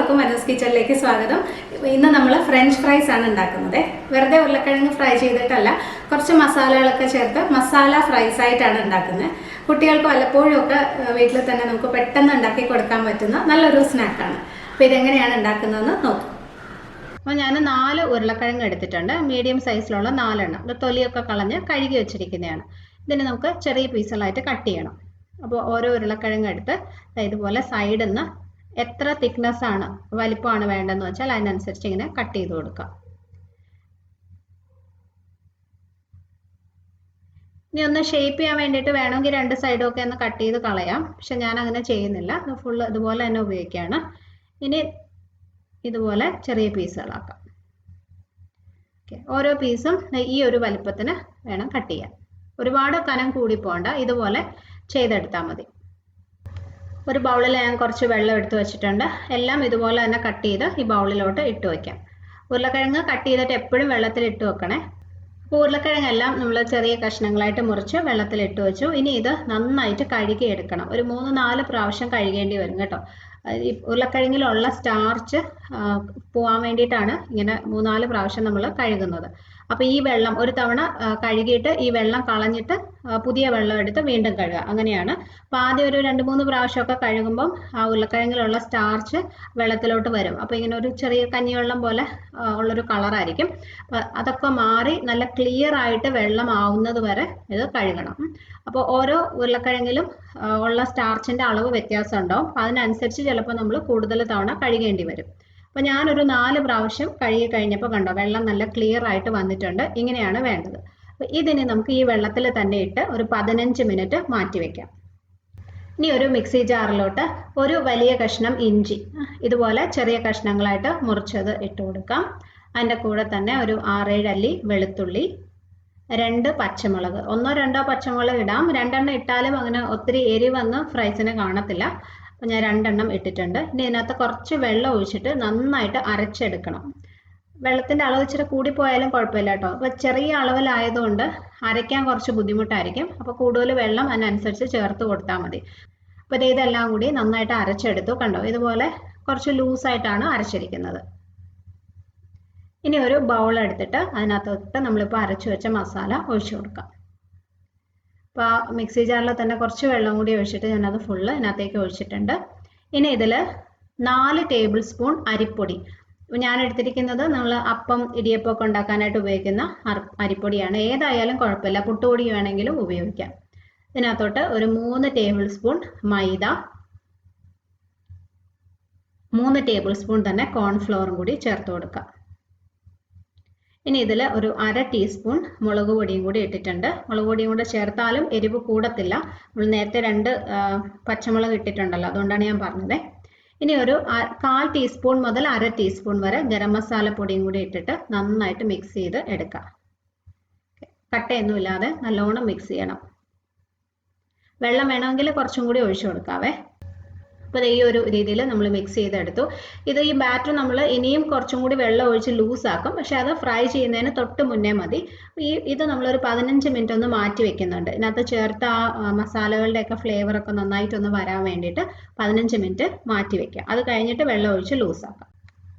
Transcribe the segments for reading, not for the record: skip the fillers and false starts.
എല്ലാവർക്കും മനസ് കിച്ചണിലേക്ക് സ്വാഗതം. ഇന്ന് നമ്മൾ ഫ്രഞ്ച് ഫ്രൈസ് ആണ് ഉണ്ടാക്കുന്നത്. വെറുതെ ഉരുളക്കിഴങ്ങ് ഫ്രൈ ചെയ്തിട്ടല്ല, കുറച്ച് മസാലകളൊക്കെ ചേർത്ത് മസാല ഫ്രൈസ് ആയിട്ടാണ് ഉണ്ടാക്കുന്നത്. കുട്ടികൾക്ക് വല്ലപ്പോഴും ഒക്കെ വീട്ടിൽ തന്നെ നമുക്ക് പെട്ടെന്ന് ഉണ്ടാക്കി കൊടുക്കാൻ പറ്റുന്ന നല്ലൊരു സ്നാക്കാണ്. അപ്പോൾ ഇതെങ്ങനെയാണ് ഉണ്ടാക്കുന്നതെന്ന് നോക്കാം. അപ്പോൾ ഞാൻ 4 ഉരുളക്കിഴങ്ങ് എടുത്തിട്ടുണ്ട്. മീഡിയം സൈസിലുള്ള 4 എണ്ണം. ഇത് തൊലിയൊക്കെ കളഞ്ഞ് കഴുകി വെച്ചിരിക്കുന്നതാണ്. ഇതിന് നമുക്ക് ചെറിയ പീസുകളായിട്ട് കട്ട് ചെയ്യണം. അപ്പോൾ ഓരോ ഉരുളക്കിഴങ്ങ് എടുത്ത് ഇതുപോലെ സൈഡിൽ നിന്ന് എത്ര തിക്നെസ് ആണ് വലിപ്പമാണ് വേണ്ടതെന്ന് വെച്ചാൽ അതിനനുസരിച്ച് ഇങ്ങനെ കട്ട് ചെയ്ത് കൊടുക്കാം. ഇനി ഒന്ന് ഷേപ്പ് ചെയ്യാൻ വേണ്ടിയിട്ട് വേണമെങ്കിൽ 2 സൈഡും ഒക്കെ ഒന്ന് കട്ട് ചെയ്ത് കളയാം. പക്ഷെ ഞാൻ അങ്ങനെ ചെയ്യുന്നില്ല, ഫുള്ള് ഇതുപോലെ തന്നെ ഉപയോഗിക്കുകയാണ്. ഇനി ഇതുപോലെ ചെറിയ പീസുകളാക്കാം. ഓരോ പീസും ഈ ഒരു വലിപ്പത്തിന് വേണം കട്ട് ചെയ്യാൻ. ഒരുപാട് കനം കൂടി പോകണ്ട, ഇതുപോലെ ചെയ്തെടുത്താൽ മതി. ഒരു ബൗളിൽ ഞാൻ കുറച്ച് വെള്ളം എടുത്ത് വെച്ചിട്ടുണ്ട്. എല്ലാം ഇതുപോലെ തന്നെ കട്ട് ചെയ്ത് ഈ ബൗളിലോട്ട് ഇട്ട് വയ്ക്കാം. ഉരുളക്കിഴങ്ങ് കട്ട് ചെയ്തിട്ട് എപ്പോഴും വെള്ളത്തിൽ ഇട്ട് വെക്കണേ. അപ്പോൾ ഉരുളക്കിഴങ്ങെല്ലാം നമ്മൾ ചെറിയ കഷ്ണങ്ങളായിട്ട് മുറിച്ച് വെള്ളത്തിൽ ഇട്ട് വെച്ചു. ഇനി ഇത് നന്നായിട്ട് കഴുകി എടുക്കണം. ഒരു 3-4 പ്രാവശ്യം കഴുകേണ്ടി വരും കേട്ടോ. ഈ ഉരുളക്കിഴങ്ങിലുള്ള സ്റ്റാർച്ച് പോകാൻ വേണ്ടിയിട്ടാണ് ഇങ്ങനെ 3-4 പ്രാവശ്യം നമ്മൾ കഴുകുന്നത്. അപ്പോൾ ഈ വെള്ളം ഒരു തവണ കഴുകിയിട്ട് ഈ വെള്ളം കളഞ്ഞിട്ട് പുതിയ വെള്ളം എടുത്ത് വീണ്ടും കഴുകുക, അങ്ങനെയാണ്. അപ്പോൾ ആദ്യം ഒരു 2-3 പ്രാവശ്യമൊക്കെ കഴുകുമ്പം ആ ഉരുളക്കിഴങ്ങിലുള്ള സ്റ്റാർച്ച് വെള്ളത്തിലോട്ട് വരും. അപ്പോൾ ഇങ്ങനെ ഒരു ചെറിയ കഞ്ഞിവെള്ളം പോലെ ഉള്ളൊരു കളറായിരിക്കും. അപ്പോൾ അതൊക്കെ മാറി നല്ല ക്ലിയർ ആയിട്ട് വെള്ളം ആവുന്നത് വരെ ഇത് കഴുകണം. അപ്പോൾ ഓരോ ഉരുളക്കിഴങ്ങിലും ഉള്ള സ്റ്റാർച്ചിൻ്റെ അളവ് വ്യത്യാസം ഉണ്ടാവും. അപ്പോൾ അതിനനുസരിച്ച് ചിലപ്പോൾ നമ്മൾ കൂടുതൽ തവണ കഴുകേണ്ടി വരും. അപ്പോൾ ഞാനൊരു 4 പ്രാവശ്യം കഴുകി കഴിഞ്ഞപ്പോൾ കണ്ടോ വെള്ളം നല്ല ക്ലിയർ ആയിട്ട് വന്നിട്ടുണ്ട്. ഇങ്ങനെയാണ് വേണ്ടത്. അപ്പോൾ ഇതിന് നമുക്ക് ഈ വെള്ളത്തിൽ തന്നെ ഇട്ട് ഒരു 15 മിനിറ്റ് മാറ്റി വെക്കാം. ഇനി ഒരു മിക്സി ജാറിലോട്ട് ഒരു വലിയ കഷ്ണം ഇഞ്ചി ഇതുപോലെ ചെറിയ കഷ്ണങ്ങളായിട്ട് മുറിച്ചത് ഇട്ട് കൊടുക്കാം. അതിൻ്റെ കൂടെ തന്നെ ഒരു 6-7 അല്ലി വെളുത്തുള്ളി, 2 പച്ചമുളക്, 1-2 പച്ചമുളക് ഇടാം. 2 എണ്ണം ഇട്ടാലും അങ്ങനെ ഒത്തിരി എരിവൊന്നും ഫ്രൈസിന് കാണത്തില്ല. അപ്പോൾ ഞാൻ 2 എണ്ണം ഇട്ടിട്ടുണ്ട്. ഇനി ഇതിനകത്ത് കുറച്ച് വെള്ളം ഒഴിച്ചിട്ട് നന്നായിട്ട് അരച്ചെടുക്കണം. വെള്ളത്തിൻ്റെ അളവ് ഇച്ചിരി കൂടിപ്പോയാലും കുഴപ്പമില്ല കേട്ടോ. അപ്പോൾ ചെറിയ അളവിലായതുകൊണ്ട് അരയ്ക്കാൻ കുറച്ച് ബുദ്ധിമുട്ടായിരിക്കും. അപ്പോൾ കൂടുതൽ വെള്ളം അതിനനുസരിച്ച് ചേർത്ത് കൊടുത്താൽ മതി. അപ്പോൾ ഇതെല്ലാം കൂടി നന്നായിട്ട് അരച്ചെടുത്തു. കണ്ടോ, ഇതുപോലെ കുറച്ച് ലൂസായിട്ടാണ് അരച്ചിരിക്കുന്നത്. ഇനി ഒരു ബൗൾ എടുത്തിട്ട് അതിനകത്തോട്ട് നമ്മളിപ്പോൾ അരച്ചു വെച്ച മസാല ഒഴിച്ചു കൊടുക്കാം. അപ്പോൾ ആ മിക്സി ജാറിൽ തന്നെ കുറച്ച് വെള്ളം കൂടി ഒഴിച്ചിട്ട് ഞാനത് ഫുള്ള് ഇതിനകത്തേക്ക് ഒഴിച്ചിട്ടുണ്ട്. ഇനി ഇതിൽ 4 ടേബിൾ സ്പൂൺ അരിപ്പൊടി. ഞാൻ എടുത്തിരിക്കുന്നത് നമ്മൾ അപ്പം ഇടിയപ്പം ഒക്കെ ഉണ്ടാക്കാനായിട്ട് ഉപയോഗിക്കുന്ന അരിപ്പൊടിയാണ്. ഏതായാലും കുഴപ്പമില്ല, പുട്ടുപൊടി വേണമെങ്കിലും ഉപയോഗിക്കാം. ഇതിനകത്തോട്ട് ഒരു 3 ടേബിൾ സ്പൂൺ മൈദ, 3 ടേബിൾ സ്പൂൺ തന്നെ കോൺഫ്ലവറും കൂടി ചേർത്ത് കൊടുക്കാം. ഇനി ഇതിൽ ഒരു 1/2 ടീസ്പൂൺ മുളക് പൊടിയും കൂടി ഇട്ടിട്ടുണ്ട്. മുളക് പൊടിയും കൂടെ ചേർത്താലും എരിവ് കൂടത്തില്ല. നമ്മൾ നേരത്തെ 2 പച്ചമുളക് ഇട്ടിട്ടുണ്ടല്ലോ, അതുകൊണ്ടാണ് ഞാൻ പറഞ്ഞത്. ഇനി ഒരു 1/4 ടീസ്പൂൺ മുതൽ 1/2 ടീസ്പൂൺ വരെ ഗരം മസാല പൊടിയും കൂടി ഇട്ടിട്ട് നന്നായിട്ട് മിക്സ് ചെയ്ത് എടുക്കാം. കട്ടയൊന്നും ഇല്ലാതെ നല്ലോണം മിക്സ് ചെയ്യണം. വെള്ളം വേണമെങ്കിൽ കുറച്ചും കൂടി ഒഴിച്ചു കൊടുക്കാവേ. അപ്പോൾ ഈ ഒരു രീതിയിൽ നമ്മൾ മിക്സ് ചെയ്തെടുത്തു. ഈ ബാറ്റർ നമ്മൾ ഇനിയും കുറച്ചും കൂടി വെള്ളം ഒഴിച്ച് ലൂസാക്കും, പക്ഷെ അത് ഫ്രൈ ചെയ്യുന്നതിന് തൊട്ട് മുന്നേ മതി. ഇത് നമ്മളൊരു 15 മിനിറ്റ് ഒന്ന് മാറ്റി വെക്കുന്നുണ്ട്. ഇതിനകത്ത് ചേർത്ത ആ മസാലകളുടെയൊക്കെ ഫ്ലേവറൊക്കെ നന്നായിട്ടൊന്ന് വരാൻ വേണ്ടിയിട്ട് 15 മിനിറ്റ് മാറ്റി വെക്കാം. അത് കഴിഞ്ഞിട്ട് വെള്ളം ഒഴിച്ച് ലൂസാക്കാം.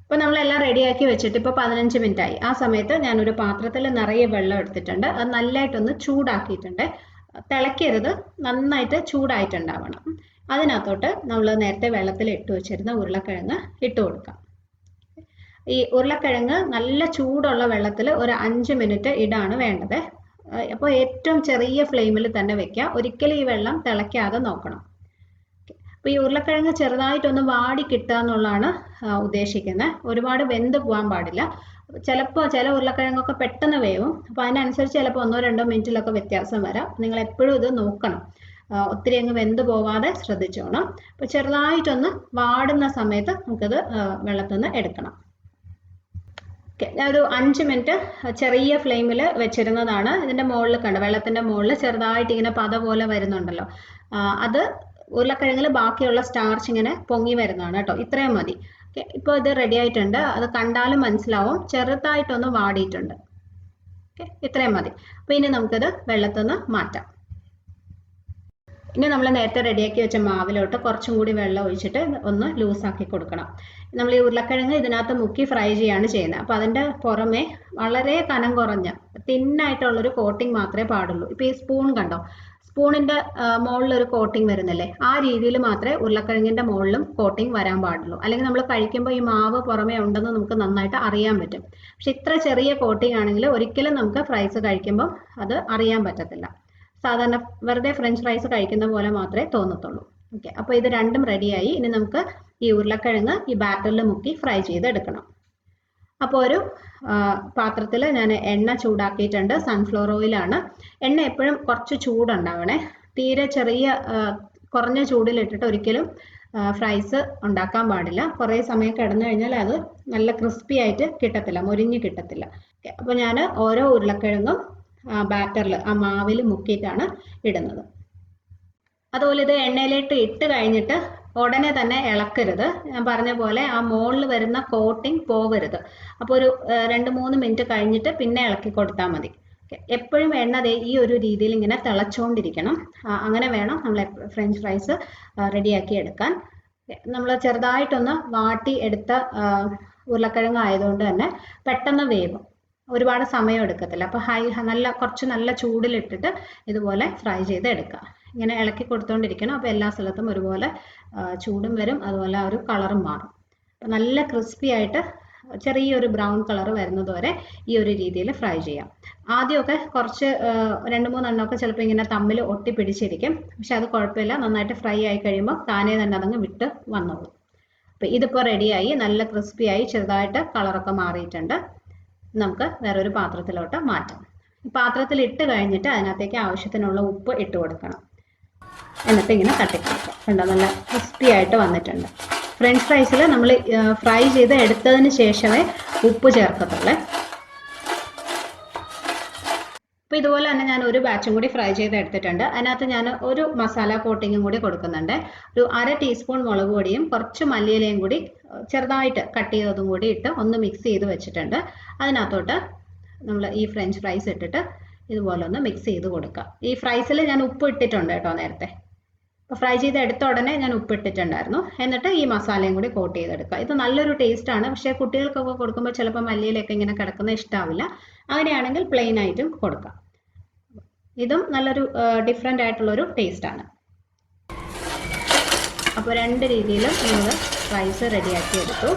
അപ്പോൾ നമ്മളെല്ലാം റെഡിയാക്കി വെച്ചിട്ട് ഇപ്പോൾ 15 മിനിറ്റ് ആയി. ആ സമയത്ത് ഞാനൊരു പാത്രത്തിൽ നിറയെ വെള്ളം എടുത്തിട്ടുണ്ട്. അത് നല്ലതായിട്ടൊന്ന് ചൂടാക്കിയിട്ടുണ്ട്. തിളക്കരുത്, നന്നായിട്ട് ചൂടായിട്ടുണ്ടാവണം. അതിനകത്തോട്ട് നമ്മൾ നേരത്തെ വെള്ളത്തിൽ ഇട്ട് വെച്ചിരുന്ന ഉരുളക്കിഴങ്ങ് ഇട്ട് കൊടുക്കാം. ഈ ഉരുളക്കിഴങ്ങ് നല്ല ചൂടുള്ള വെള്ളത്തിൽ ഒരു 5 മിനിറ്റ് ഇടാണ് വേണ്ടത്. അപ്പോൾ ഏറ്റവും ചെറിയ ഫ്ലെയിമിൽ തന്നെ വെക്കുക. ഒരിക്കലും ഈ വെള്ളം തിളയ്ക്കാതെ നോക്കണം. അപ്പോൾ ഈ ഉരുളക്കിഴങ്ങ് ചെറുതായിട്ടൊന്ന് വാടി കിട്ടുക എന്നുള്ളതാണ് ഉദ്ദേശിക്കുന്നത്. ഒരുപാട് വെന്ത് പോകാൻ പാടില്ല. ചിലപ്പോൾ ചില ഉരുളക്കിഴങ്ങൊക്കെ പെട്ടെന്ന് വേവും. അപ്പോൾ അതിനനുസരിച്ച് ചിലപ്പോൾ 1-2 മിനിറ്റിലൊക്കെ വ്യത്യാസം വരാം. നിങ്ങൾ എപ്പോഴും ഇത് നോക്കണം. ഒത്തിരി അങ്ങ് വെന്ത് പോവാതെ ശ്രദ്ധിച്ചോണം. അപ്പോൾ ചെറുതായിട്ടൊന്ന് വാടുന്ന സമയത്ത് നമുക്കത് വെള്ളത്തിൽ നിന്ന് എടുക്കണം. ഒരു 5 മിനിറ്റ് ചെറിയ ഫ്ലെയിമിൽ വെച്ചിരുന്നതാണ്. ഇതിൻ്റെ മുകളിൽ കണ്ട വെള്ളത്തിൻ്റെ മുകളിൽ ചെറുതായിട്ട് ഇങ്ങനെ പത പോലെ വരുന്നുണ്ടല്ലോ, അത് ഉരുളക്കിഴങ്ങിൽ ബാക്കിയുള്ള സ്റ്റാർച്ച് ഇങ്ങനെ പൊങ്ങി വരുന്നതാണ് കേട്ടോ. ഇത്രയും മതി. ഇപ്പോൾ ഇത് റെഡി ആയിട്ടുണ്ട്. അത് കണ്ടാലും മനസ്സിലാവും ചെറുതായിട്ടൊന്ന് വാടിയിട്ടുണ്ട്. ഇത്രയും മതി. അപ്പോൾ ഇനി നമുക്കത് വെള്ളത്തിൽ നിന്ന് മാറ്റാം. ഇനി നമ്മൾ നേരത്തെ റെഡിയാക്കി വെച്ച മാവിലോട്ട് കുറച്ചും കൂടി വെള്ളം ഒഴിച്ചിട്ട് ഒന്ന് ലൂസാക്കി കൊടുക്കണം. നമ്മൾ ഈ ഉരുളക്കിഴങ്ങ് ഇതിനകത്ത് മുക്കി ഫ്രൈ ചെയ്യാണ് ചെയ്യുന്നത്. അപ്പോൾ അതിൻ്റെ പുറമെ വളരെ കനം കുറഞ്ഞ തിന്നായിട്ടുള്ളൊരു കോട്ടിങ് മാത്രമേ പാടുള്ളൂ. ഇപ്പോൾ ഈ സ്പൂൺ കണ്ടോ, സ്പൂണിൻ്റെ മുകളിലൊരു കോട്ടിങ് വരുന്നില്ലേ, ആ രീതിയിൽ മാത്രമേ ഉരുളക്കിഴങ്ങിൻ്റെ മുകളിലും കോട്ടിങ് വരാൻ പാടുള്ളൂ. അല്ലെങ്കിൽ നമ്മൾ കഴിക്കുമ്പോൾ ഈ മാവ് പുറമേ ഉണ്ടെന്ന് നമുക്ക് നന്നായിട്ട് അറിയാൻ പറ്റും. പക്ഷെ ഇത്ര ചെറിയ കോട്ടിങ് ആണെങ്കിൽ ഒരിക്കലും നമുക്ക് ഫ്രൈസ് കഴിക്കുമ്പോൾ അത് അറിയാൻ പറ്റത്തില്ല. സാധാരണ വെറുതെ ഫ്രഞ്ച് ഫ്രൈസ് കഴിക്കുന്ന പോലെ മാത്രമേ തോന്നത്തുള്ളൂ. ഓക്കെ, അപ്പോൾ ഇത് രണ്ടും റെഡിയായി. ഇനി നമുക്ക് ഈ ഉരുളക്കിഴങ്ങ് ഈ ബാറ്ററിൽ മുക്കി ഫ്രൈ ചെയ്തെടുക്കണം. അപ്പോൾ ഒരു പാത്രത്തിൽ ഞാൻ എണ്ണ ചൂടാക്കിയിട്ടുണ്ട്. സൺഫ്ലവർ ഓയിലാണ്. എണ്ണ എപ്പോഴും കുറച്ച് ചൂടുണ്ടാവണേ. തീരെ ചെറിയ കുറഞ്ഞ ചൂടിലിട്ടിട്ട് ഒരിക്കലും ഫ്രൈസ് ഉണ്ടാക്കാൻ പാടില്ല. കുറേ സമയം കിടന്നു കഴിഞ്ഞാൽ അത് നല്ല ക്രിസ്പി ആയിട്ട് കിട്ടത്തില്ല, മൊരിഞ്ഞ് കിട്ടത്തില്ല. അപ്പോൾ ഞാൻ ഓരോ ഉരുളക്കിഴങ്ങും ബാറ്ററിൽ ആ മാവിൽ മുക്കിയിട്ടാണ് ഇടുന്നത്. അതുപോലെ ഇത് എണ്ണയിലിട്ട് ഇട്ട് കഴിഞ്ഞിട്ട് ഉടനെ തന്നെ ഇളക്കരുത്. ഞാൻ പറഞ്ഞ പോലെ ആ മുകളിൽ വരുന്ന കോട്ടിങ് പോവരുത്. അപ്പോൾ ഒരു 2-3 മിനിറ്റ് കഴിഞ്ഞിട്ട് പിന്നെ ഇളക്കി കൊടുത്താൽ മതി. എപ്പോഴും എണ്ണ ഈ ഒരു രീതിയിൽ ഇങ്ങനെ തിളച്ചുകൊണ്ടിരിക്കണം. അങ്ങനെ വേണം നമ്മൾ ഫ്രഞ്ച് ഫ്രൈസ് റെഡിയാക്കി എടുക്കാൻ. നമ്മൾ ചെറുതായിട്ടൊന്ന് വാട്ടി എടുത്ത ഉരുളക്കിഴങ്ങ് ആയതുകൊണ്ട് തന്നെ പെട്ടെന്ന് വേവും, ഒരുപാട് സമയം എടുക്കത്തില്ല. അപ്പോൾ കുറച്ച് നല്ല ചൂടിലിട്ടിട്ട് ഇതുപോലെ ഫ്രൈ ചെയ്ത് എടുക്കുക. ഇങ്ങനെ ഇളക്കി കൊടുത്തുകൊണ്ടിരിക്കണം. അപ്പോൾ എല്ലാ സ്ഥലത്തും ഒരുപോലെ ചൂടും വരും, അതുപോലെ ആ ഒരു കളറും മാറും. അപ്പോൾ നല്ല ക്രിസ്പി ആയിട്ട് ചെറിയൊരു ബ്രൗൺ കളർ വരുന്നത് വരെ ഈ ഒരു രീതിയിൽ ഫ്രൈ ചെയ്യാം. ആദ്യമൊക്കെ കുറച്ച് 2-3 എണ്ണമൊക്കെ ചിലപ്പോൾ ഇങ്ങനെ തമ്മിൽ ഒട്ടിപ്പിടിച്ചിരിക്കും. പക്ഷെ അത് കുഴപ്പമില്ല, നന്നായിട്ട് ഫ്രൈ ആയി കഴിയുമ്പോൾ താനേ തന്നെ അതങ്ങ് വിട്ട് വന്നോളൂ. അപ്പോൾ ഇതിപ്പോൾ റെഡിയായി, നല്ല ക്രിസ്പി ആയി, ചെറുതായിട്ട് കളറൊക്കെ മാറിയിട്ടുണ്ട്. നമുക്ക് വേറൊരു പാത്രത്തിലോട്ട് മാറ്റാം. പാത്രത്തിൽ ഇട്ട് കഴിഞ്ഞിട്ട് അതിനകത്തേക്ക് ആവശ്യത്തിനുള്ള ഉപ്പ് ഇട്ട് കൊടുക്കണം. എന്നിട്ട് ഇങ്ങനെ തട്ടിക്കൊടുക്കാം. കണ്ടോ, നല്ല ക്രിസ്പി ആയിട്ട് വന്നിട്ടുണ്ട്. ഫ്രഞ്ച് ഫ്രൈസിൽ നമ്മൾ ഫ്രൈ ചെയ്ത് എടുത്തതിന് ശേഷമേ ഉപ്പ് ചേർക്കത്തുള്ളൂ. അപ്പോൾ ഇതുപോലെ തന്നെ ഞാൻ ഒരു ബാച്ചും കൂടി ഫ്രൈ ചെയ്ത് എടുത്തിട്ടുണ്ട്. അതിനകത്ത് ഞാൻ ഒരു മസാല കോട്ടിങ്ങും കൂടി കൊടുക്കുന്നുണ്ട്. ഒരു 1/2 ടീസ്പൂൺ മുളക് പൊടിയും കുറച്ച് മല്ലിയിലയും കൂടി ചെറുതായിട്ട് കട്ട് ചെയ്തതും കൂടി ഇട്ട് ഒന്ന് മിക്സ് ചെയ്ത് വെച്ചിട്ടുണ്ട്. അതിനകത്തോട്ട് നമ്മൾ ഈ ഫ്രഞ്ച് ഫ്രൈസ് ഇട്ടിട്ട് ഇതുപോലെ ഒന്ന് മിക്സ് ചെയ്ത് കൊടുക്കുക. ഈ ഫ്രൈസിൽ ഞാൻ ഉപ്പ് ഇട്ടിട്ടുണ്ട് കേട്ടോ നേരത്തെ. അപ്പോൾ ഫ്രൈ ചെയ്ത് എടുത്ത ഉടനെ ഞാൻ ഉപ്പ് ഇട്ടിട്ടുണ്ടായിരുന്നു. എന്നിട്ട് ഈ മസാലയും കൂടി കോട്ട് ചെയ്തെടുക്കുക. ഇത് നല്ലൊരു ടേസ്റ്റാണ്. പക്ഷേ കുട്ടികൾക്കൊക്കെ കൊടുക്കുമ്പോൾ ചിലപ്പോൾ മല്ലിയിലൊക്കെ ഇങ്ങനെ കിടക്കുന്ന ഇഷ്ടാവില്ല. അങ്ങനെയാണെങ്കിൽ പ്ലെയിൻ ആയിട്ടും കൊടുക്കാം. ഇതും നല്ലൊരു ഡിഫറെൻ്റ് ആയിട്ടുള്ളൊരു ടേസ്റ്റാണ്. അപ്പോൾ 2 രീതിയിലും നമ്മൾ ഫ്രൈസ് റെഡിയാക്കി എടുത്തു.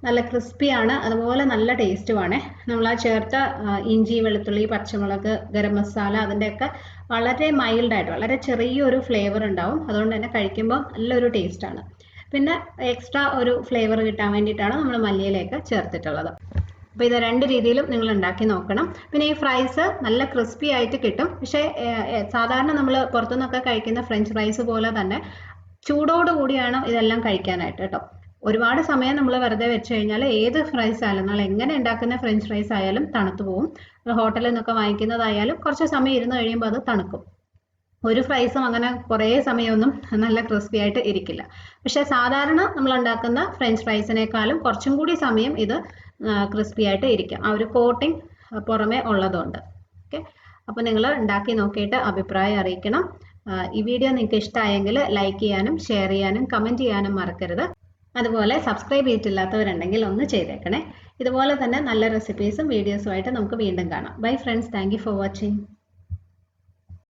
നല്ല ക്രിസ്പിയാണ്, അതുപോലെ നല്ല ടേസ്റ്റുമാണ്. നമ്മൾ ആ ചേർത്ത ഇഞ്ചി, വെളുത്തുള്ളി, പച്ചമുളക്, ഗരം മസാല അതിൻ്റെയൊക്കെ വളരെ മൈൽഡായിട്ട് വളരെ ചെറിയൊരു ഫ്ലേവർ ഉണ്ടാവും. അതുകൊണ്ട് തന്നെ കഴിക്കുമ്പോൾ നല്ലൊരു ടേസ്റ്റാണ്. പിന്നെ എക്സ്ട്രാ ഒരു ഫ്ലേവർ കിട്ടാൻ വേണ്ടിയിട്ടാണ് നമ്മൾ മല്ലിയിലയൊക്കെ ചേർത്തിട്ടുള്ളത്. അപ്പോൾ ഇത് 2 രീതിയിലും നിങ്ങൾ ഉണ്ടാക്കി നോക്കണം. പിന്നെ ഈ ഫ്രൈസ് നല്ല ക്രിസ്പി ആയിട്ട് കിട്ടും. പക്ഷേ സാധാരണ നമ്മൾ പുറത്തുനിന്നൊക്കെ കഴിക്കുന്ന ഫ്രഞ്ച് ഫ്രൈസ് പോലെ തന്നെ ചൂടോടുകൂടിയാണ് ഇതെല്ലാം കഴിക്കാനായിട്ട് കേട്ടോ. ഒരുപാട് സമയം നമ്മൾ വെറുതെ വെച്ച് കഴിഞ്ഞാൽ ഏത് ഫ്രൈസ് ആയാലും, നമ്മൾ എങ്ങനെ ഉണ്ടാക്കുന്ന ഫ്രഞ്ച് ഫ്രൈസ് ആയാലും തണുത്തു പോകും. ഹോട്ടലിൽ നിന്നൊക്കെ വാങ്ങിക്കുന്നതായാലും കുറച്ച് സമയം ഇരുന്ന് കഴിയുമ്പോൾ അത് തണുക്കും. ഒരു ഫ്രൈസും അങ്ങനെ കുറേ സമയമൊന്നും നല്ല ക്രിസ്പി ആയിട്ട് ഇരിക്കില്ല. പക്ഷേ സാധാരണ നമ്മൾ ഉണ്ടാക്കുന്ന ഫ്രഞ്ച് ഫ്രൈസിനേക്കാളും കുറച്ചും കൂടി സമയം ഇത് ക്രിസ്പി ആയിട്ട് ഇരിക്കും, ആ ഒരു കോട്ടിങ് പുറമേ ഉള്ളതുകൊണ്ട്. ഓക്കെ, അപ്പോൾ നിങ്ങൾ ഉണ്ടാക്കി നോക്കിയിട്ട് അഭിപ്രായം അറിയിക്കണം. ഈ വീഡിയോ നിങ്ങൾക്ക് ഇഷ്ടമായെങ്കിൽ ലൈക്ക് ചെയ്യാനും ഷെയർ ചെയ്യാനും കമൻറ്റ് ചെയ്യാനും മറക്കരുത്. അതുപോലെ സബ്സ്ക്രൈബ് ചെയ്തിട്ടില്ലാത്തവരുണ്ടെങ്കിൽ ഒന്ന് ചെയ്തേക്കണേ. ഇതുപോലെ തന്നെ നല്ല റെസിപ്പീസും വീഡിയോസുമായിട്ട് നമുക്ക് വീണ്ടും കാണാം. Bye friends, thank you for watching.